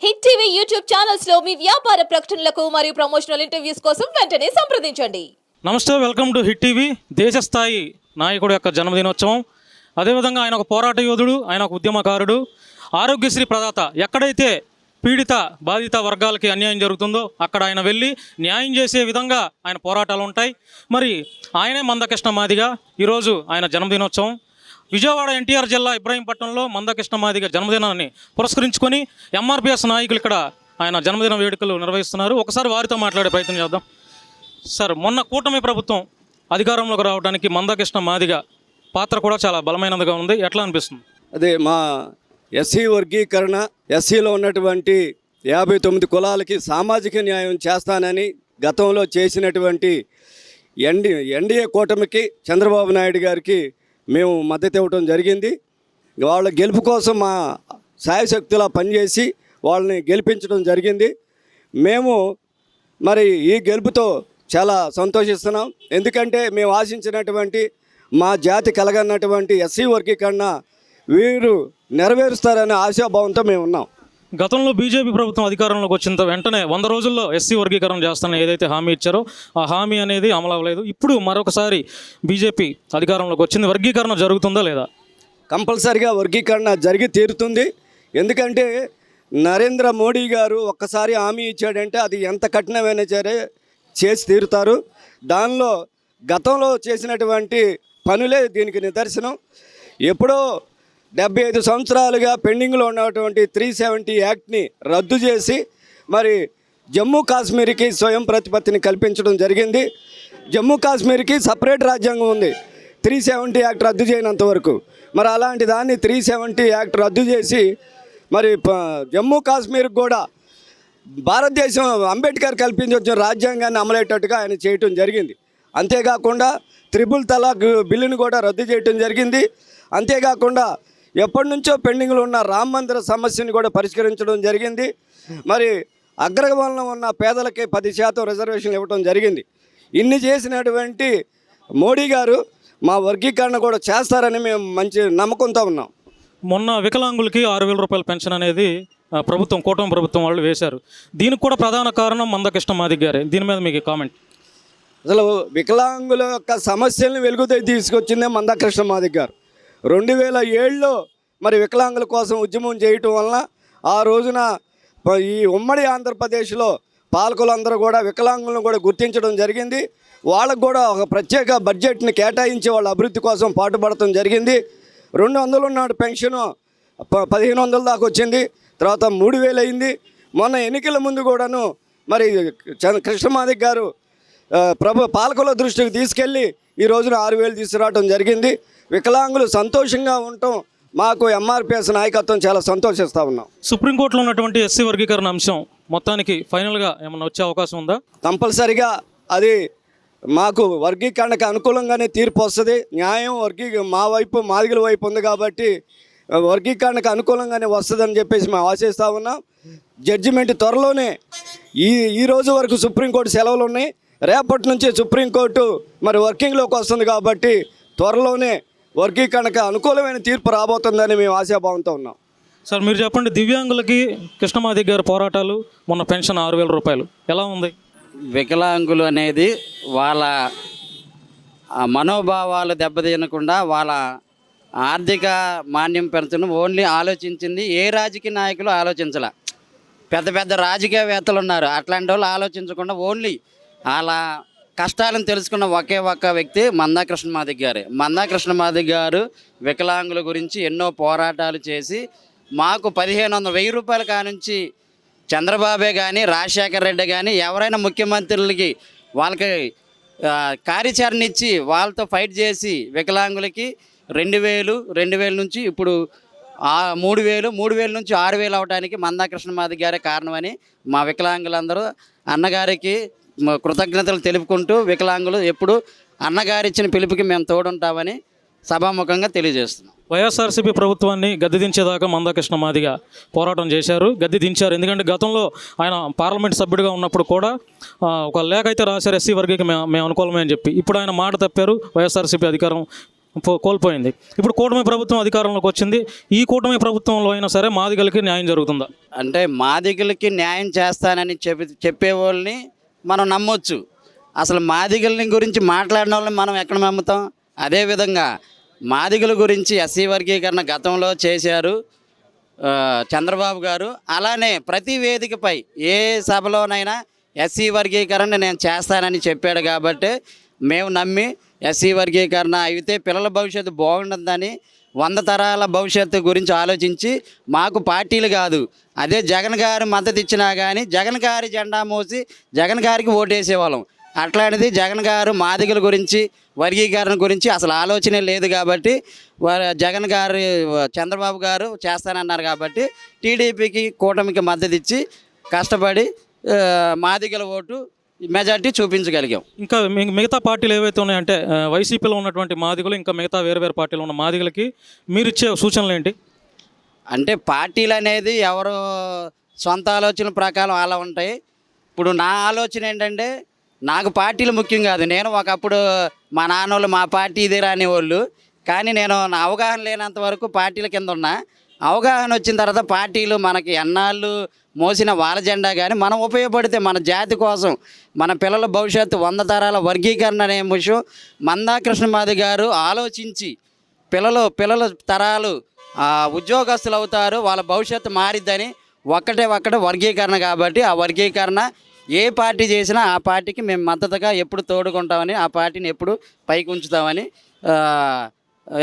Hit TV YouTube channels లో మీ వ్యాపార ప్రకటనలకు మరియు ప్రమోషనల్ ఇంటర్వ్యూస్ కోసం వెంటనే సంప్రదించండి. నమస్తే, వెల్కమ్ టు హిట్ టీవీ. దేశ స్థాయి నాయకుడు యొక్క జన్మదినోత్సవం, అదేవిధంగా ఆయన ఒక పోరాట యోధుడు, ఆయన ఒక ఉద్యమకారుడు, ఆరోగ్యశ్రీ ప్రదాత. ఎక్కడైతే పీడిత బాధిత వర్గాలకి అన్యాయం జరుగుతుందో అక్కడ ఆయన వెళ్ళి న్యాయం చేసే విధంగా ఆయన పోరాటాలు ఉంటాయి. మరి ఆయనే మందకృష్ణ మాదిగ. ఈరోజు ఆయన జన్మదినోత్సవం విజయవాడ ఎన్టీఆర్ జిల్లా ఇబ్రాహీంపట్నంలో మందకృష్ణ మాదిగ జన్మదినాన్ని పురస్కరించుకొని ఎంఆర్పిఎస్ నాయకులు ఇక్కడ ఆయన జన్మదిన వేడుకలు నిర్వహిస్తున్నారు. ఒకసారి వారితో మాట్లాడే ప్రయత్నం చేద్దాం. సార్, మొన్న కూటమి ప్రభుత్వం అధికారంలోకి రావడానికి మందకృష్ణ మాదిగ పాత్ర కూడా చాలా బలమైనదిగా ఉంది. ఎట్లా అనిపిస్తుంది? అదే మా ఎస్సీ వర్గీకరణ, ఎస్సీలో ఉన్నటువంటి 59 కులాలకి సామాజిక న్యాయం చేస్తానని గతంలో చేసినటువంటి ఎన్డీఏ కూటమికి చంద్రబాబు నాయుడు గారికి మేము మద్దతు ఇవ్వడం జరిగింది. వాళ్ళ గెలుపు కోసం మా శాయశక్తులా పనిచేసి వాళ్ళని గెలిపించడం జరిగింది. మేము మరి ఈ గెలుపుతో చాలా సంతోషిస్తున్నాం. ఎందుకంటే మేము ఆశించినటువంటి మా జాతి కలగన్నటువంటి ఎస్సీ వర్గీకరణ వీరు నెరవేరుస్తారనే ఆశాభావంతో మేము ఉన్నాం. గతంలో బీజేపీ ప్రభుత్వం అధికారంలోకి వచ్చిన వెంటనే 100 రోజుల్లో ఎస్సీ వర్గీకరణ చేస్తానని ఏదైతే హామీ ఇచ్చారో ఆ హామీ అనేది అమలు అవ్వలేదు. ఇప్పుడు మరొకసారి బీజేపీ అధికారంలోకి వచ్చింది. వర్గీకరణ జరుగుతుందా లేదా? కంపల్సరిగా వర్గీకరణ జరిగి తీరుతుంది. ఎందుకంటే నరేంద్ర మోడీ గారు ఒక్కసారి హామీ ఇచ్చాడంటే అది ఎంత కఠినమైన సరే చేసి తీరుతారు. దానిలో గతంలో చేసినటువంటి పనులే దీనికి నిదర్శనం. ఎప్పుడో 75 సంవత్సరాలుగా పెండింగ్లో ఉన్నటువంటి 370 యాక్ట్ని రద్దు చేసి మరి జమ్మూ కాశ్మీర్కి స్వయం ప్రతిపత్తిని కల్పించడం జరిగింది. జమ్మూ కాశ్మీర్కి సపరేట్ రాజ్యాంగం ఉంది 370 యాక్ట్ రద్దు చేయనంత వరకు. మరి అలాంటి దాన్ని 370 యాక్ట్ రద్దు చేసి మరి జమ్మూ కాశ్మీర్కి కూడా భారతదేశం అంబేద్కర్ కల్పించిన రాజ్యాంగాన్ని అమలయ్యేటట్టుగా ఆయన చేయటం జరిగింది. అంతేకాకుండా త్రిపుల్ తలాక్ బిల్లును కూడా రద్దు చేయటం జరిగింది. అంతేకాకుండా ఎప్పటి నుంచో పెండింగ్లో ఉన్న రామ మందిర సమస్యను కూడా పరిష్కరించడం జరిగింది. మరి అగ్రవర్ణంలో ఉన్న పేదలకి 10% రిజర్వేషన్లు ఇవ్వడం జరిగింది. ఇన్ని చేసినటువంటి మోడీ గారు మా వర్గీకరణ కూడా చేస్తారని మేము మంచి నమ్మకంతో ఉన్నాం. మొన్న వికలాంగులకి 6,000 రూపాయల పెన్షన్ అనేది ప్రభుత్వం, కూటమి ప్రభుత్వం వాళ్ళు వేశారు. దీనికి కూడా ప్రధాన కారణం మందకృష్ణ మాదిగ గారే. దీని మీద మీకు కామెంట్? అసలు వికలాంగుల యొక్క సమస్యలను వెలుగుతీ తీసుకొచ్చిందే మందకృష్ణ మాదిగ గారు. 2007లో మరి వికలాంగుల కోసం ఉద్యమం చేయటం వలన ఆ రోజున ఈ ఉమ్మడి ఆంధ్రప్రదేశ్లో పాలకులందరూ కూడా వికలాంగులను కూడా గుర్తించడం జరిగింది. వాళ్ళకు కూడా ఒక ప్రత్యేక బడ్జెట్ని కేటాయించి వాళ్ళ అభివృద్ధి కోసం పాటుపడటం జరిగింది. 200 ఉన్నాడు పెన్షను 1,500 దాకా వచ్చింది. తర్వాత 3,000 అయింది. మొన్న ఎన్నికల ముందు కూడాను మరి కృష్ణ మాదిగ గారు పాలకుల దృష్టికి తీసుకెళ్ళి ఈ రోజున 6,000 తీసుకురావడం జరిగింది. వికలాంగులు సంతోషంగా ఉండటం మాకు ఎంఆర్పిఎస్ నాయకత్వం చాలా సంతోషిస్తూ ఉన్నాం. సుప్రీంకోర్టులో ఉన్నటువంటి ఎస్సీ వర్గీకరణ అంశం మొత్తానికి ఫైనల్గా ఏమన్నా వచ్చే అవకాశం ఉందా? కంపల్సరిగా అది మాకు వర్గీకరణకు అనుకూలంగానే తీర్పు వస్తుంది. న్యాయం మా వైపు, మాదిగల వైపు ఉంది కాబట్టి వర్గీకరణకు అనుకూలంగానే వస్తుందని చెప్పేసి మేము ఆశిస్తూ ఉన్నాం. జడ్జిమెంట్ త్వరలోనే ఈ రోజు వరకు సుప్రీంకోర్టు సెలవులు ఉన్నాయి. రేపటి నుంచి సుప్రీంకోర్టు మరి వర్కింగ్లోకి వస్తుంది కాబట్టి త్వరలోనే వర్గీకరణకు అనుకూలమైన తీర్పు రాబోతుందని మేము ఆశాభావంతో ఉన్నాం. సార్, మీరు చెప్పండి, దివ్యాంగులకి కృష్ణ మాదిగ గారి పోరాటాలు, మొన్న పెన్షన్ 6,000 రూపాయలు ఎలా ఉంది? వికలాంగులు అనేది వాళ్ళ మనోభావాలు దెబ్బతినకుండా వాళ్ళ ఆర్థిక మాన్యం పెంచడం ఓన్లీ ఆలోచించింది ఏ రాజకీయ నాయకులు ఆలోచించాల. పెద్ద పెద్ద రాజకీయవేత్తలు ఉన్నారు, అట్లాంటి వాళ్ళు ఆలోచించకుండా ఓన్లీ అలా కష్టాలను తెలుసుకున్న ఒకే ఒక్క వ్యక్తి మందకృష్ణ మాదిగ గారే. మందకృష్ణ మాదిగ గారు వికలాంగుల గురించి ఎన్నో పోరాటాలు చేసి మాకు 1,500 రూపాయల కానుంచి చంద్రబాబే కానీ రాజశేఖర రెడ్డి కానీ ఎవరైనా ముఖ్యమంత్రులకి వాళ్ళకి కార్యాచరణ ఇచ్చి వాళ్ళతో ఫైట్ చేసి వికలాంగులకి 2,000 నుంచి ఇప్పుడు 3,000 నుంచి 6,000 అవడానికి మందకృష్ణ మాదిగ గారే కారణమని మా వికలాంగులందరూ అన్నగారికి కృతజ్ఞతలు తెలుపుకుంటూ వికలాంగులు ఎప్పుడు అన్నగారిచ్చిన పిలుపుకి మేము తోడుంటామని సభాముఖంగా తెలియజేస్తున్నాం. వైఎస్ఆర్సీపీ ప్రభుత్వాన్ని గద్దె దించేదాకా మందకృష్ణ మాదిగ పోరాటం చేశారు, గద్దె దించారు. ఎందుకంటే గతంలో ఆయన పార్లమెంట్ సభ్యుడిగా ఉన్నప్పుడు కూడా ఒక లేఖ అయితే రాశారు ఎస్సీ వర్గీకి మేము అనుకూలమే అని చెప్పి. ఇప్పుడు ఆయన మాట తప్పారు, వైఎస్ఆర్సీపీ అధికారం కోల్పోయింది. ఇప్పుడు కూటమి ప్రభుత్వం అధికారంలోకి వచ్చింది. ఈ కూటమి ప్రభుత్వంలో అయినా సరే మాదిగలకి న్యాయం జరుగుతుందా? అంటే మాదిగలకి న్యాయం చేస్తానని చెప్పేవాళ్ళని మనం నమ్మొచ్చు. అసలు మాదిగలని గురించి మాట్లాడిన వాళ్ళని మనం ఎక్కడ నమ్ముతాం? అదేవిధంగా మాదిగల గురించి ఎస్సీ వర్గీకరణ గతంలో చేశారు చంద్రబాబు గారు. అలానే ప్రతి వేదికపై ఏ సభలోనైనా ఎస్సీ వర్గీకరణ నేను చేస్తానని చెప్పాడు కాబట్టి మేము నమ్మి ఎస్సీ వర్గీకరణ అయితే పిల్లల భవిష్యత్తు బాగుంటుందని 100 తరాల భవిష్యత్తు గురించి ఆలోచించి మాకు పార్టీలు కాదు, అదే జగన్ గారు మద్దతు ఇచ్చినా కానీ జగన్ గారి జెండా మోసి జగన్ గారికి ఓటేసేవాళ్ళం. అట్లాంటిది జగన్ గారు మాదిగల గురించి వర్గీకరణ గురించి అసలు ఆలోచనే లేదు కాబట్టి జగన్ గారు చంద్రబాబు గారు చేస్తానన్నారు కాబట్టి టీడీపీకి కూటమికి మద్దతు ఇచ్చి కష్టపడి మాదిగల ఓటు మెజార్టీ చూపించగలిగాం. ఇంకా మిగతా పార్టీలు ఏవైతే ఉన్నాయంటే వైసీపీలో ఉన్నటువంటి మాదిగలు ఇంకా మిగతా వేరు వేరు పార్టీలో ఉన్న మాదిగలకి మీరు ఇచ్చే సూచనలు ఏంటి? అంటే పార్టీలు అనేది ఎవరు సొంత ఆలోచన ప్రకారం అలా ఉంటాయి. ఇప్పుడు నా ఆలోచన ఏంటంటే నాకు పార్టీలు ముఖ్యం కాదు. నేను ఒకప్పుడు మా నాన్నోళ్ళు మా పార్టీ ఇదే రానివాళ్ళు, కానీ నేను నా అవగాహన లేనంత వరకు పార్టీల కింద ఉన్నా. అవగాహన వచ్చిన తర్వాత పార్టీలు మనకి ఎన్నాళ్ళు మోసిన వాళ్ళ జెండా కానీ మనం ఉపయోగపడితే మన జాతి కోసం మన పిల్లల భవిష్యత్తు 100 తరాల వర్గీకరణ అనే విషయం మందాకృష్ణ మాది గారు ఆలోచించి పిల్లల తరాలు ఉద్యోగస్తులు అవుతారు, వాళ్ళ భవిష్యత్తు మారిద్దని ఒక్కటే వర్గీకరణ. కాబట్టి ఆ వర్గీకరణ ఏ పార్టీ చేసినా ఆ పార్టీకి మేము మద్దతుగా ఎప్పుడు తోడుకుంటామని, ఆ పార్టీని ఎప్పుడు పైకి ఉంచుతామని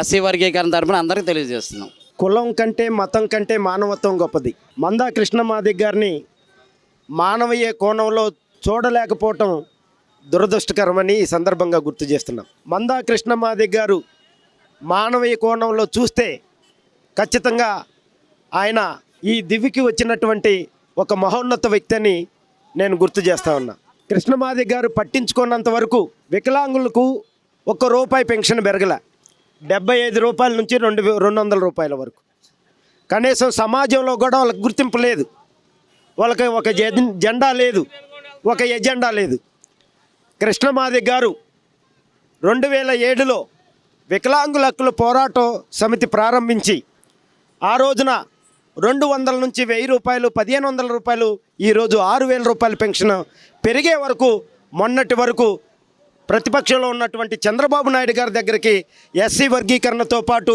ఎస్సీ వర్గీకరణ తరపున అందరికీ తెలియజేస్తున్నాం. కులం కంటే మతం కంటే మానవత్వం గొప్పది. మందా కృష్ణమాదిగ గారిని మానవీయ కోణంలో చూడలేకపోవటం దురదృష్టకరమని ఈ సందర్భంగా గుర్తు చేస్తున్నాం. మందా కృష్ణమాదిగ గారు మానవీయ కోణంలో చూస్తే ఖచ్చితంగా ఆయన ఈ దివికి వచ్చినటువంటి ఒక మహోన్నత వ్యక్తి అని నేను గుర్తు చేస్తా ఉన్నా. కృష్ణమాదిగ గారు పట్టించుకున్నంత వరకు వికలాంగులకు ₹1 పెన్షన్ పెరగల, 75 రూపాయల నుంచి 200 రూపాయల వరకు. కనీసం సమాజంలో కూడా వాళ్ళకి గుర్తింపు లేదు, వాళ్ళకి ఒక జెండా లేదు, ఒక ఎజెండా లేదు. కృష్ణమాదిగ గారు 2007లో వికలాంగుల హక్కుల పోరాట సమితి ప్రారంభించి ఆ రోజున 200 నుంచి 1000 రూపాయలు, 1500 రూపాయలు, ఈరోజు 6000 రూపాయల పెన్షన్ పెరిగే వరకు మొన్నటి వరకు ప్రతిపక్షంలో ఉన్నటువంటి చంద్రబాబు నాయుడు గారి దగ్గరికి ఎస్సీ వర్గీకరణతో పాటు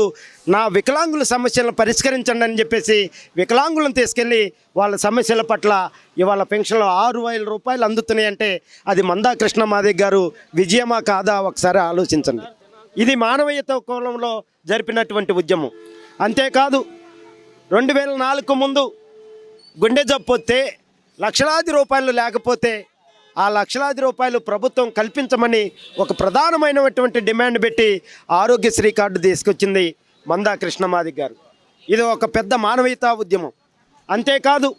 నా వికలాంగుల సమస్యలను పరిష్కరించండి అని చెప్పేసి వికలాంగులను తీసుకెళ్ళి వాళ్ళ సమస్యల పట్ల ఇవాళ పెన్షన్లు 6000 రూపాయలు అందుతున్నాయంటే అది మందా కృష్ణమాదిగ గారు విజయమా కాదా ఒకసారి ఆలోచించండి. ఇది మానవీయత కోణంలో జరిపినటువంటి ఉద్యమం. అంతేకాదు 2004 ముందు గుండె జబ్బు వస్తే లక్షలాది రూపాయలు లేకపోతే ఆ లక్షలాది రూపాయలు ప్రభుత్వం కల్పించమని ఒక ప్రధానమైనటువంటి డిమాండ్ పెట్టి ఆరోగ్యశ్రీ కార్డు తీసుకొచ్చింది మందా కృష్ణమాదిగ గారు. ఇది ఒక పెద్ద మానవీయతా ఉద్యమం. అంతేకాదు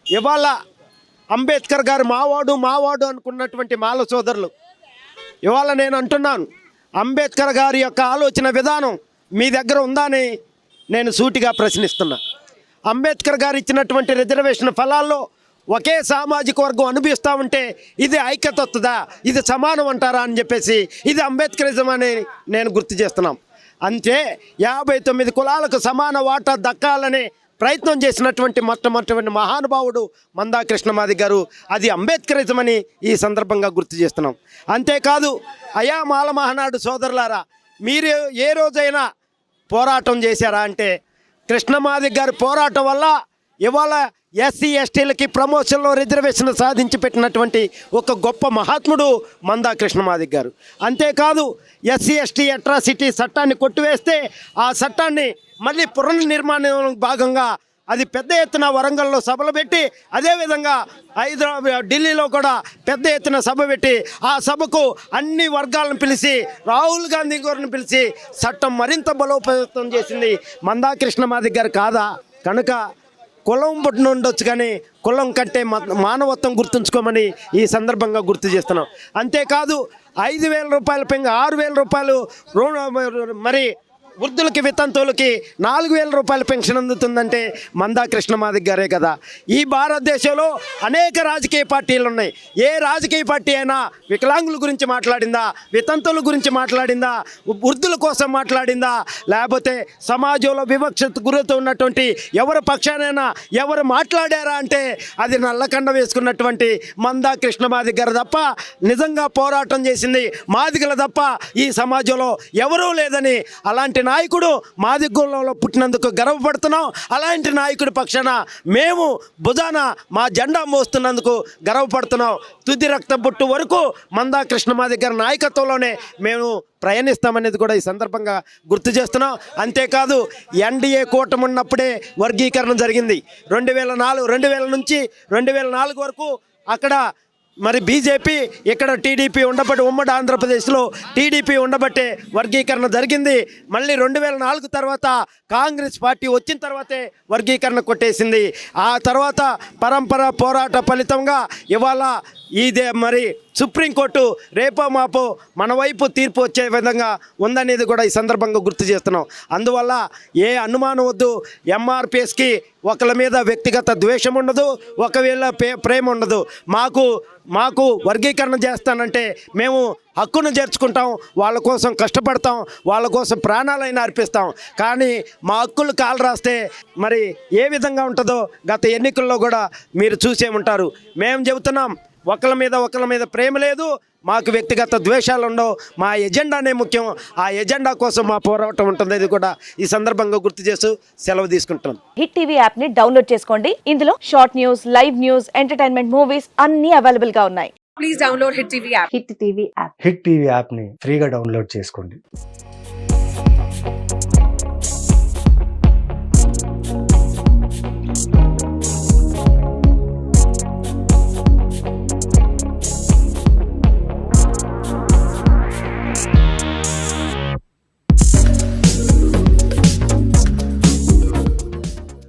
ఇవాళ అంబేద్కర్ గారు మావాడు అనుకున్నటువంటి మాల సోదరులు ఇవాళ నేను అంటున్నాను, అంబేద్కర్ గారి యొక్క ఆలోచన విధానం మీ దగ్గర ఉందని నేను సూటిగా ప్రశ్నిస్తున్నా. అంబేద్కర్ గారు ఇచ్చినటువంటి రిజర్వేషన్ ఫలాల్లో ఒకే సామాజిక వర్గం అనుభవిస్తూ ఉంటే ఇది ఐక్యత వస్తుందా, ఇది సమానం అంటారా అని చెప్పేసి ఇది అంబేద్కరిజం అని నేను గుర్తు చేస్తున్నాం. అంతే 59 కులాలకు సమాన వాటా దక్కాలనే ప్రయత్నం చేసినటువంటి మొట్టమొదటి మహానుభావుడు మందా కృష్ణమాదిగ గారు. అది అంబేద్కరిజం అని ఈ సందర్భంగా గుర్తు చేస్తున్నాం. అంతేకాదు అయా మాల మహానాడు సోదరులారా, మీరు ఏ రోజైనా పోరాటం చేశారా అంటే కృష్ణమాదిగ గారి పోరాటం వల్ల ఇవాళ ఎస్సీ ఎస్టీలకి ప్రమోషన్లో రిజర్వేషన్ సాధించి పెట్టినటువంటి ఒక గొప్ప మహాత్ముడు మందా కృష్ణమాదిగ గారు. అంతేకాదు ఎస్సీ ఎస్టీ అట్రాసిటీ చట్టాన్ని కొట్టివేస్తే ఆ చట్టాన్ని మళ్ళీ పునర్నిర్మాణం భాగంగా అది పెద్ద ఎత్తున వరంగల్లో సభలు పెట్టి, అదేవిధంగా ఢిల్లీలో కూడా పెద్ద ఎత్తున సభ పెట్టి ఆ సభకు అన్ని వర్గాలను పిలిచి రాహుల్ గాంధీ గారిని పిలిచి చట్టం మరింత బలోపేతం చేసింది మందా కృష్ణమాదిగ గారు కాదా? కనుక కులం పుట్టిన ఉండొచ్చు కానీ కులం కంటే మానవత్వం గుర్తుంచుకోమని ఈ సందర్భంగా గుర్తు చేస్తున్నాం. అంతేకాదు 5000 రూపాయల 6000 రూపాయలు మరి వృద్ధులకి వితంతువులకి 4,000 రూపాయల పెన్షన్ అందుతుందంటే మందా కృష్ణమాదిగ గారే కదా. ఈ భారతదేశంలో అనేక రాజకీయ పార్టీలు ఉన్నాయి. ఏ రాజకీయ పార్టీ అయినా వికలాంగుల గురించి మాట్లాడిందా, వితంతువుల గురించి మాట్లాడిందా, వృద్ధుల కోసం మాట్లాడిందా, లేకపోతే సమాజంలో వివక్షత గురవుతున్నటువంటి ఎవరి పక్షానైనా ఎవరు మాట్లాడారా అంటే అది నల్లకండ వేసుకున్నటువంటి మందా కృష్ణమాదిగ గారు తప్ప, నిజంగా పోరాటం చేసింది మాదిగల తప్ప ఈ సమాజంలో ఎవరూ లేదని, అలాంటి నాయకుడు మాదిగ కులంలో పుట్టినందుకు గర్వపడుతున్నాం. అలాంటి నాయకుడి పక్షాన మేము భుజాన మా జెండా మోస్తున్నందుకు గర్వపడుతున్నాం. తుది రక్త బొట్టు వరకు మందా కృష్ణమాదిగ గారి నాయకత్వంలోనే మేము ప్రయాణిస్తామనేది కూడా ఈ సందర్భంగా గుర్తు చేస్తున్నాం. అంతేకాదు ఎన్డీఏ కూటమి ఉన్నప్పుడే వర్గీకరణ జరిగింది. 2000 నుంచి 2004 వరకు అక్కడ మరి బీజేపీ, ఇక్కడ టీడీపీ ఉండబట్టి ఉమ్మడి ఆంధ్రప్రదేశ్లో టీడీపీ ఉండబట్టే వర్గీకరణ జరిగింది. మళ్ళీ 2004 తర్వాత కాంగ్రెస్ పార్టీ వచ్చిన తర్వాతే వర్గీకరణ కొట్టేసింది. ఆ తర్వాత పరంపర పోరాట ఫలితంగా ఇవాళ ఇదే మరి సుప్రీంకోర్టు రేపో మాపో మన వైపు తీర్పు వచ్చే విధంగా ఉందనేది కూడా ఈ సందర్భంగా గుర్తు చేస్తున్నాం. అందువల్ల ఏ అనుమానం వద్దు. ఎంఆర్పిఎస్కి ఒకళ్ళ మీద వ్యక్తిగత ద్వేషం ఉండదు, ఒకవేళ ప్రేమ ఉండదు. మాకు వర్గీకరణ చేస్తానంటే మేము హక్కును చేర్చుకుంటాం, వాళ్ళ కోసం కష్టపడతాం, వాళ్ళ కోసం ప్రాణాలైనా అర్పిస్తాం. కానీ మా హక్కులు కాలు రాస్తే మరి ఏ విధంగా ఉంటుందో గత ఎన్నికల్లో కూడా మీరు చూసే ఉంటారు. మేము చెబుతున్నాం, ఒకళ్ళ మీద ప్రేమ లేదు, మాకు వ్యక్తిగత ద్వేషాలు ఉండవు, మా ఎజెండానే ముఖ్యం. ఆ ఎజెండా కోసం మా పోరాటం ఉంటుంది. ఇది కూడా ఈ సందర్భంగా గుర్తు చేస్తూ సెలవు తీసుకుంటున్నాం. హిట్ టీవీ యాప్ ని డౌన్లోడ్ చేసుకోండి. ఇందులో short news, live news, entertainment movies అన్ని అవైలబుల్ గా ఉన్నాయి. Please download Hit TV app. Hit TV app. Hit TV యాప్ని ఫ్రీగా డౌన్లోడ్ చేసుకోండి.